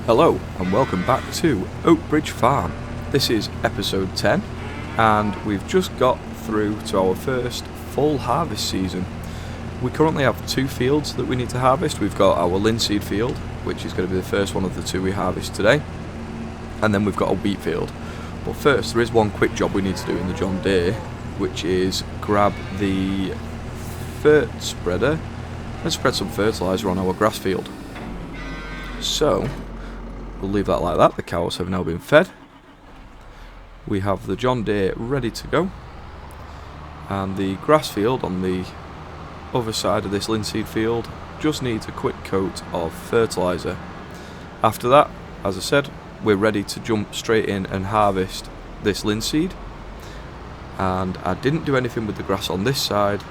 Hello and welcome back to Oakbridge Farm. This is episode 10 and we've just got through to our first full harvest season. We currently have two fields that we need to harvest. We've got our linseed field, which is going to be the first one of the two we harvest today, and then we've got a wheat field. But first there is one quick job we need to do in the John Deere, which is grab the fert spreader and spread some fertilizer on our grass field. So we'll leave that like that. The cows have now been fed. We have the John Deere ready to go, and the grass field on the other side of this linseed field just needs a quick coat of fertilizer. After that, as I said, we're ready to jump straight in and harvest this linseed. And I didn't do anything with the grass on this side,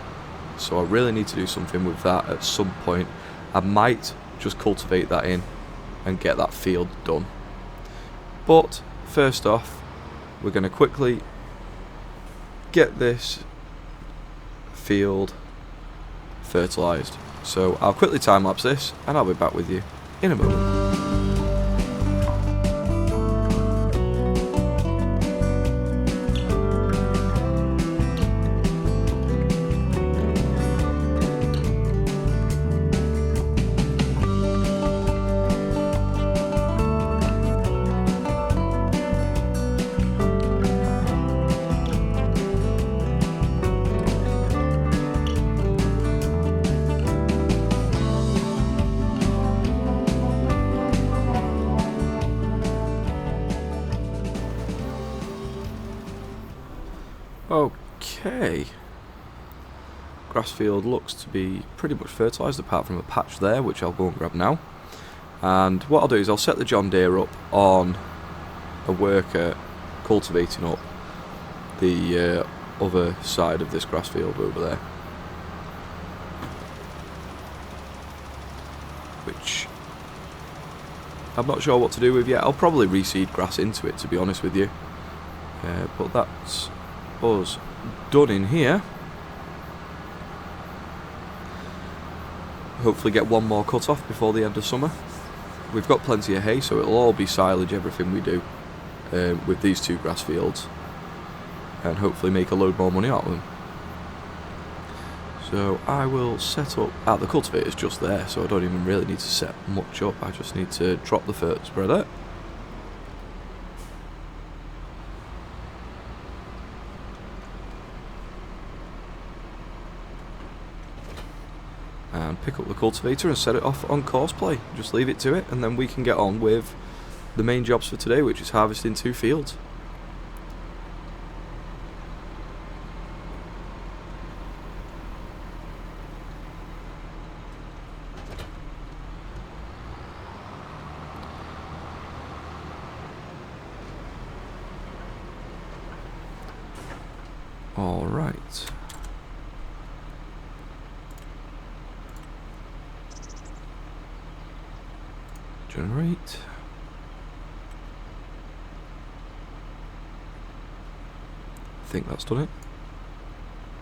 so I really need to do something with that at some point. I might just cultivate that in and get that field done. But first off, we're going to quickly get this field fertilized. So I'll quickly time lapse this and I'll be back with you in a moment. Okay, grass field looks to be pretty much fertilised apart from a patch there, which I'll go and grab now. And what I'll do is I'll set the John Deere up on a worker cultivating up the other side of this grass field over there, which I'm not sure what to do with yet. I'll probably reseed grass into it, to be honest with you, but that's us done in here. Hopefully get one more cut off before the end of summer. We've got plenty of hay, so it'll all be silage, everything we do with these two grass fields, and hopefully make a load more money out of them. So I will set up the cultivator's just there, so I don't even really need to set much up. I just need to drop the fert spreader. And pick up the cultivator and set it off on course play. Just leave it to it, and then we can get on with the main jobs for today, which is harvesting two fields. All right. Generate. I think that's done it.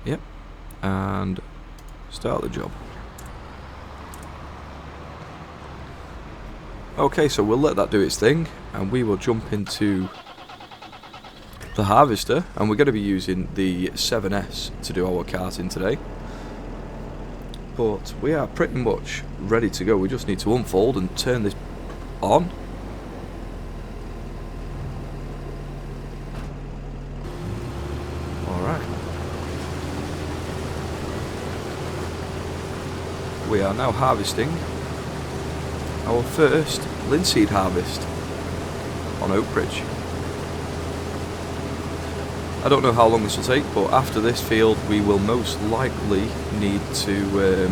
Yep. And start the job. Okay, so we'll let that do its thing, and we will jump into the harvester, and we're going to be using the 7S to do our carting today. But we are pretty much ready to go. We just need to unfold and turn this on. Alright. We are now harvesting our first linseed harvest on Oakbridge. I don't know how long this will take, but after this field we will most likely need to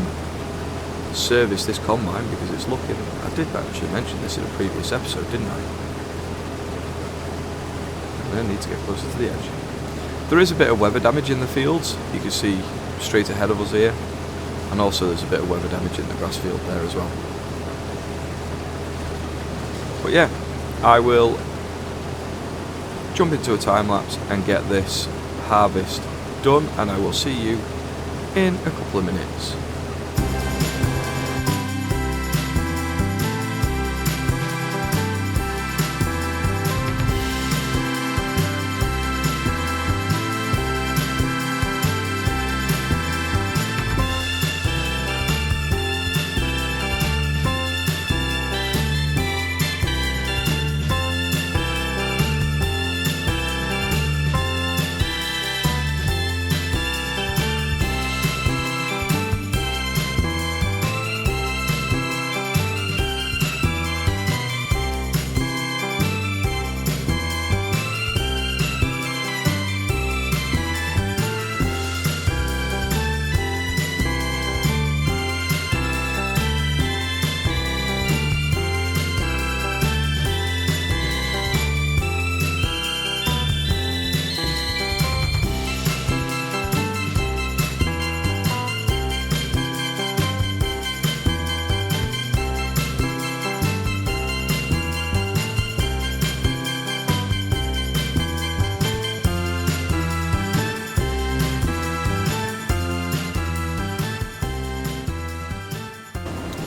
service this combine because it's looking... I did actually mention this in a previous episode, didn't I? I need to get closer to the edge. There is a bit of weather damage in the fields. You can see straight ahead of us here, and also there's a bit of weather damage in the grass field there as well. But yeah, I will jump into a time lapse and get this harvest done, and I will see you in a couple of minutes.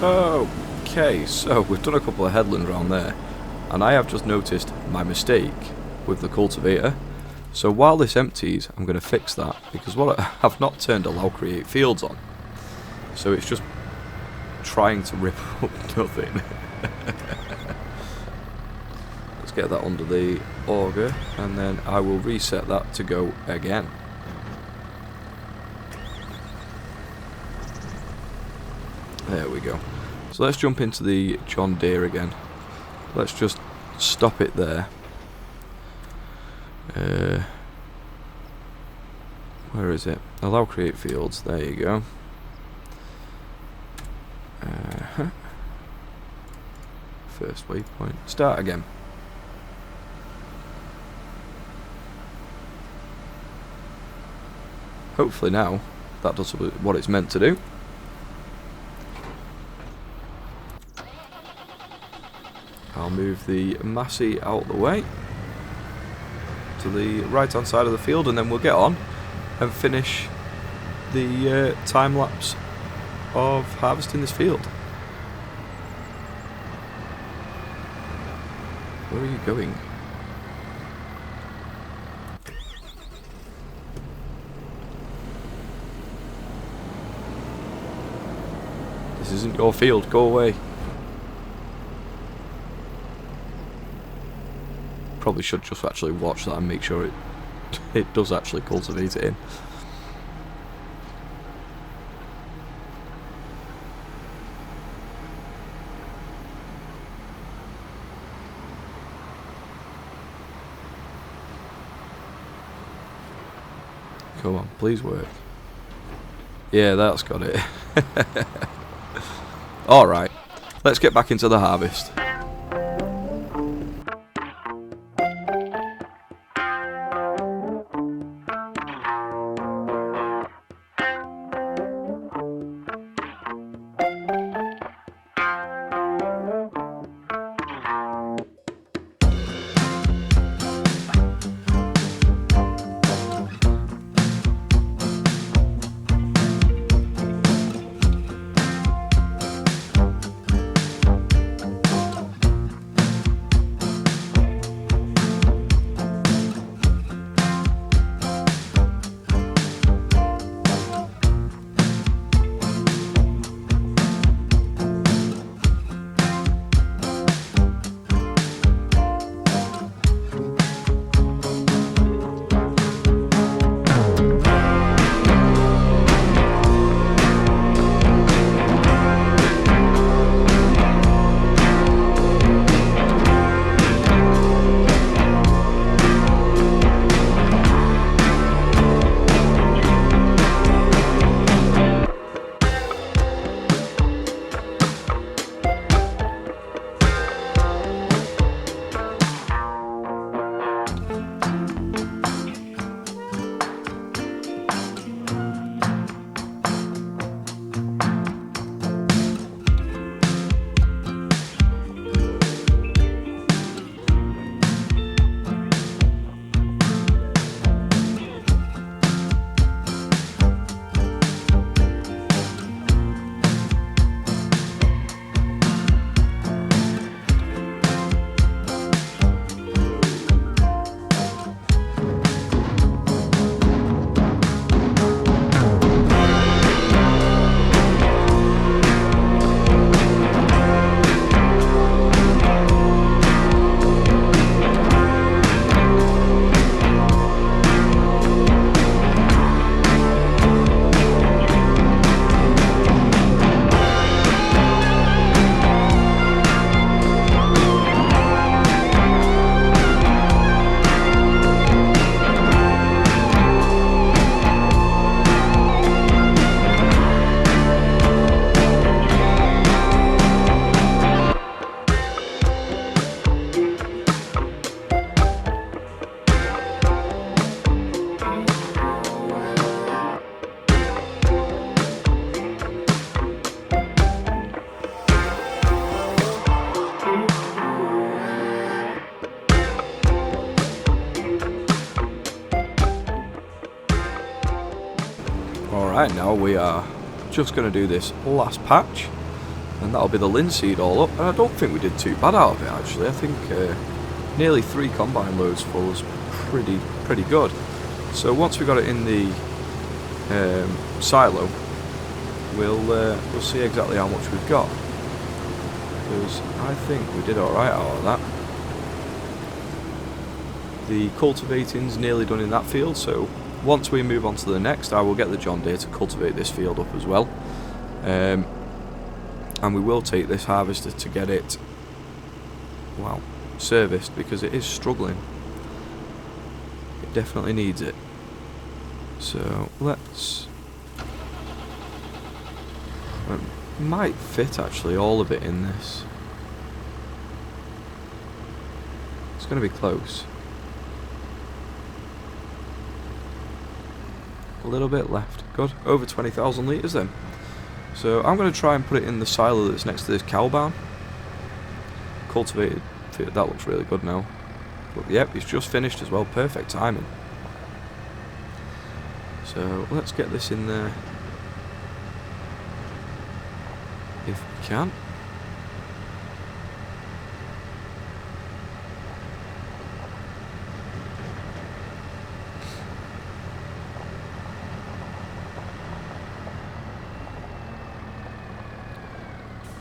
Okay, so we've done a couple of headlands around there, and I have just noticed my mistake with the cultivator. So while this empties, I'm going to fix that, because what I've not turned allow create fields on, so it's just trying to rip up nothing. Let's get that under the auger, and then I will reset that to go again. There we go. So let's jump into the John Deere again. Let's just stop it there. Where is it? Allow create fields. There you go. First waypoint. Start again. Hopefully now that does what it's meant to do. I'll move the Massey out the way to the right hand side of the field, and then we'll get on and finish the time lapse of harvesting this field. Where are you going? This isn't your field, go away. Probably should just actually watch that and make sure it does actually cultivate it in. Come on, please work. Yeah, that's got it. Alright, let's get back into the harvest. Alright, now we are just going to do this last patch, And that'll be the linseed all up. And I don't think we did too bad out of it, actually. I think nearly 3 combine loads full was pretty good. So once we got it in the silo, we'll see exactly how much we've got. Because I think we did alright out of that. The cultivating's nearly done in that field, so once we move on to the next, I will get the John Deere to cultivate this field up as well. And we will take this harvester to get it, well, serviced, because it is struggling. It definitely needs it. So let's... might fit actually all of it in this. It's going to be close. A little bit left. Good. Over 20,000 litres then. So I'm going to try and put it in the silo that's next to this cow barn. Cultivated. That looks really good now. But yep, it's just finished as well. Perfect timing. So let's get this in there. If we can.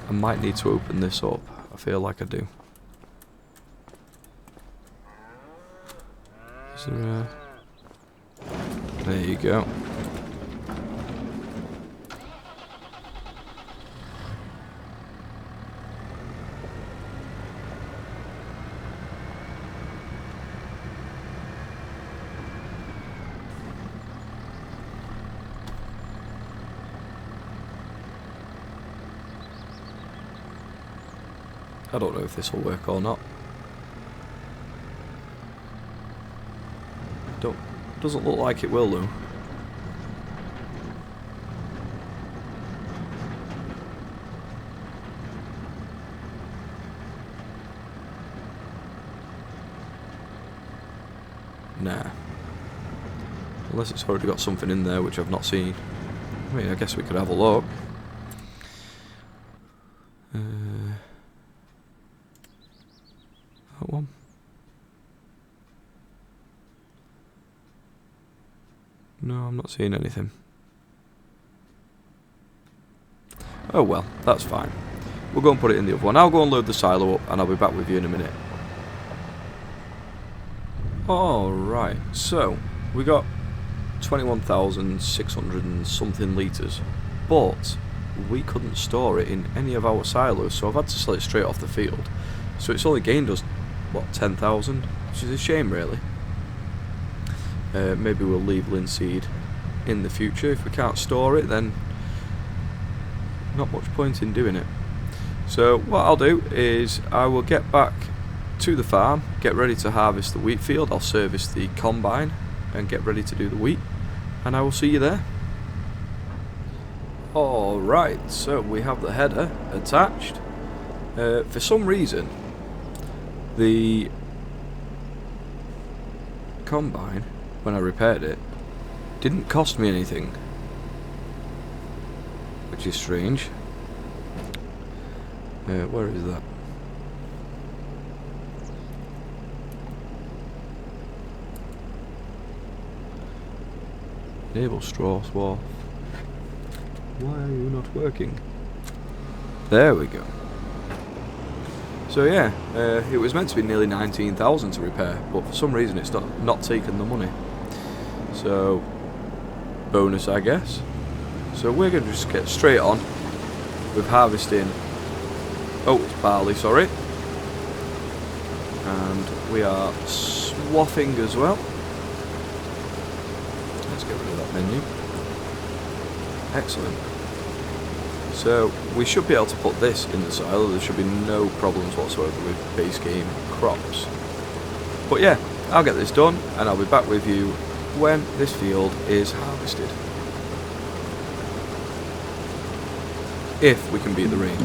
I might need to open this up. I feel like I do. Is there a... There you go. I don't know if this will work or not. Doesn't look like it will though. Nah. Unless it's already got something in there which I've not seen. I mean, I guess we could have a look. That one. No, I'm not seeing anything. Oh well, that's fine. We'll go and put it in the other one. I'll go and load the silo up and I'll be back with you in a minute. Alright, so we got 21,600 and something litres, but we couldn't store it in any of our silos, so I've had to sell it straight off the field. So it's only gained us, what, 10,000, which is a shame really. Maybe we'll leave linseed in the future. If we can't store it, then not much point in doing it. So what I'll do is I will get back to the farm, get ready to harvest the wheat field. I'll service the combine and get ready to do the wheat, and I will see you there. Alright, so we have the header attached. For some reason the combine, when I repaired it, didn't cost me anything, which is strange. Where is that? Enable straw swath. Why are you not working? There we go. So yeah, it was meant to be nearly 19,000 to repair, but for some reason it's not taken the money. So, bonus I guess. So we're going to just get straight on with harvesting oats barley, sorry. And we are swathing as well. Let's get rid of that menu. Excellent. So we should be able to put this in the silo. There should be no problems whatsoever with base game crops. But yeah, I'll get this done and I'll be back with you when this field is harvested. If we can beat the rain.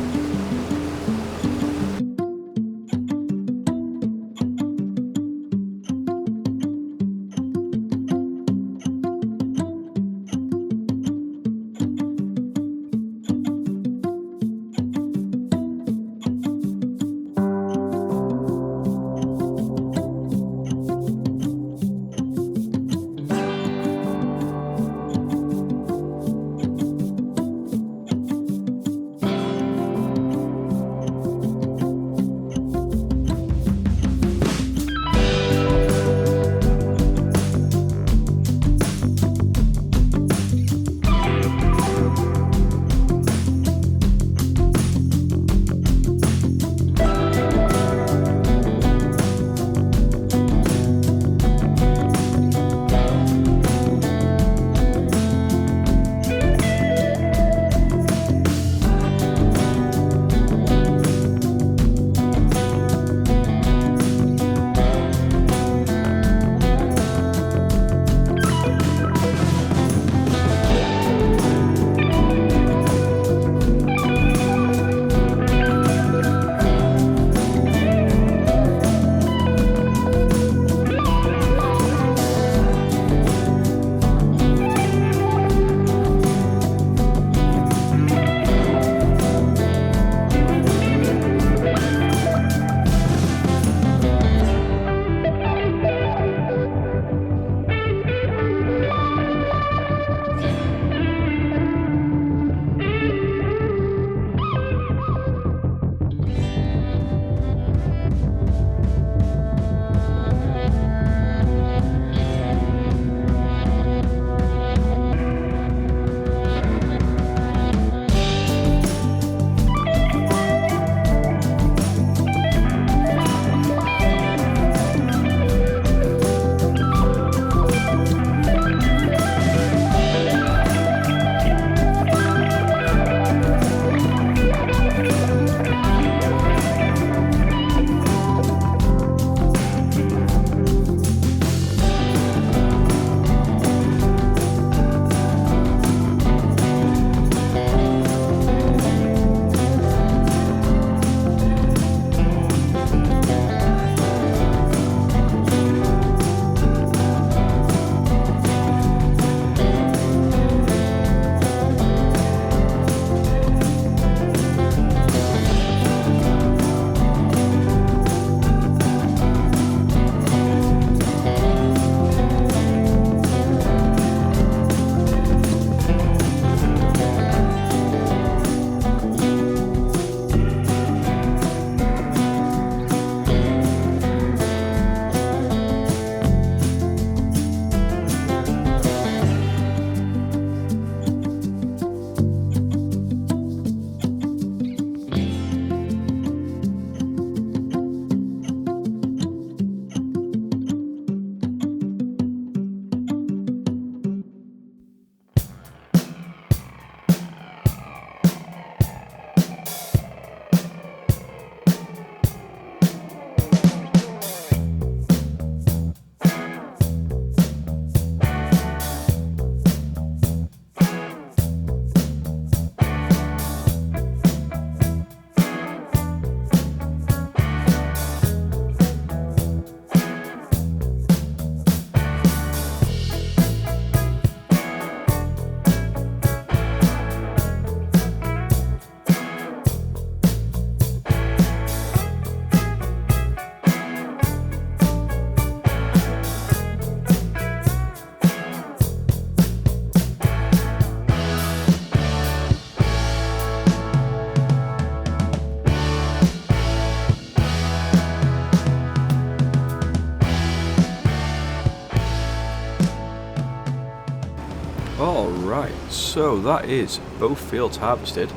so that is both fields harvested.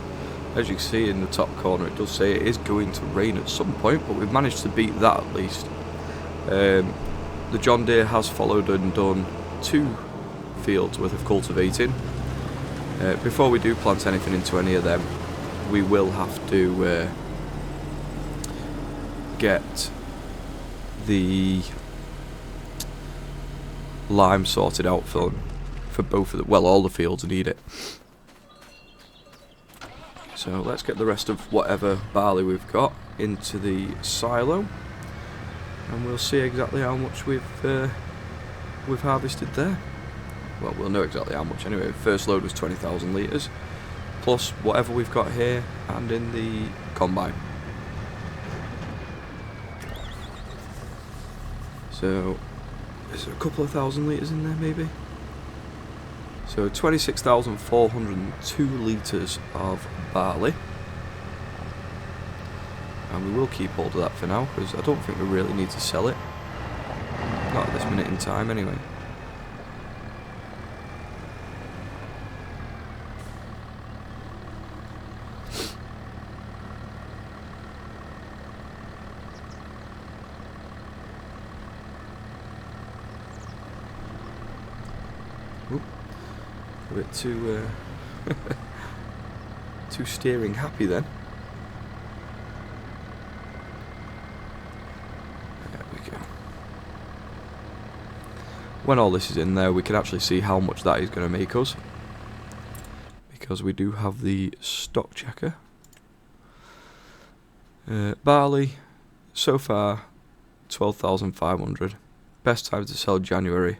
As you can see in the top corner, it does say it is going to rain at some point, but we've managed to beat that at least. The John Deere has followed and done 2 fields worth of cultivating. Before we do plant anything into any of them, we will have to get the lime sorted out for both of the, well, all the fields need it. So let's get the rest of whatever barley we've got into the silo, and we'll see exactly how much we've harvested there. Well, we'll know exactly how much anyway. First load was 20,000 litres, plus whatever we've got here and in the combine. So, is there a couple of thousand litres in there maybe? So 26,402 litres of barley. And we will keep hold of that for now, because I don't think we really need to sell it. Not at this minute in time anyway. A bit too too steering happy then. There we go. When all this is in there, we can actually see how much that is going to make us, because we do have the stock checker. Barley, so far 12,500. Best time to sell January.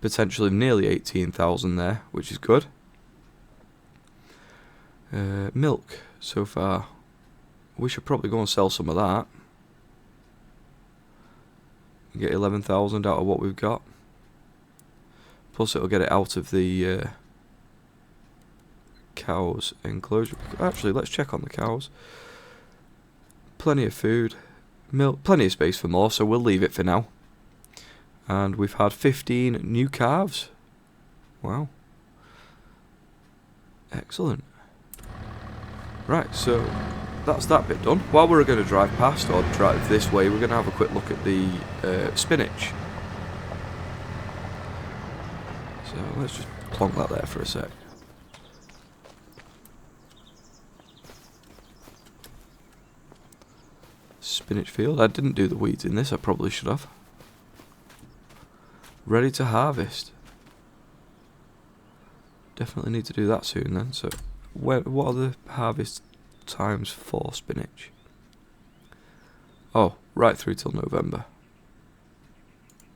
Potentially nearly 18,000 there, which is good. Milk, so far, we should probably go and sell some of that. Get 11,000 out of what we've got. Plus it'll get it out of the cows enclosure. Actually, let's check on the cows. Plenty of food. Milk, plenty of space for more, so we'll leave it for now. And we've had 15 new calves. Wow. Excellent. Right, so that's that bit done. While we're going to drive past, or drive this way, we're going to have a quick look at the spinach. So let's just plonk that there for a sec. Spinach field. I didn't do the weeds in this, I probably should have. Ready to harvest. Definitely need to do that soon then. So, what are the harvest times for spinach? Oh, right through till November.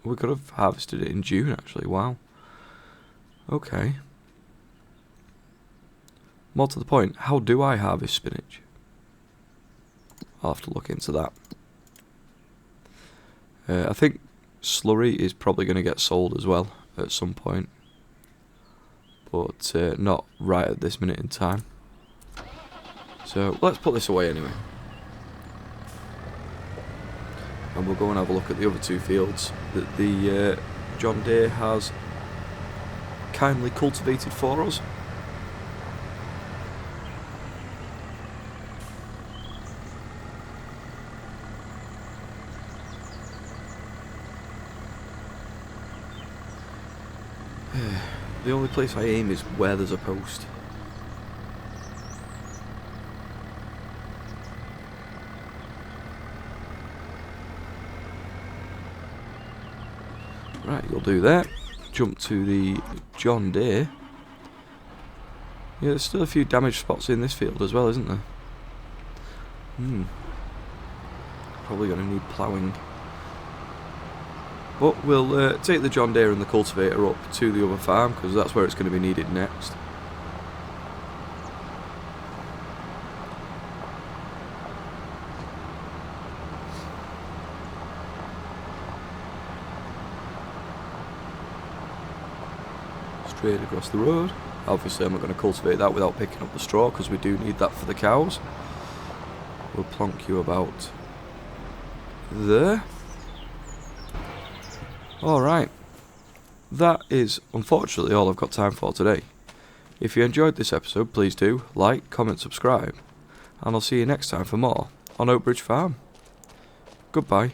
We could have harvested it in June actually, wow. Okay. More to the point, how do I harvest spinach? I'll have to look into that. I think slurry is probably going to get sold as well at some point, but not right at this minute in time. So let's put this away anyway, and we'll go and have a look at the other 2 fields that the John Deere has kindly cultivated for us. The only place I aim is where there's a post. Right, you'll do that. Jump to the John Deere. Yeah, there's still a few damaged spots in this field as well, isn't there? Probably going to need ploughing. But we'll take the John Deere and the cultivator up to the other farm, because that's where it's going to be needed next. Straight across the road. Obviously I'm not going to cultivate that without picking up the straw, because we do need that for the cows. We'll plonk you about there. Alright, that is unfortunately all I've got time for today. If you enjoyed this episode, please do like, comment, subscribe, and I'll see you next time for more on Oak Bridge Farm. Goodbye.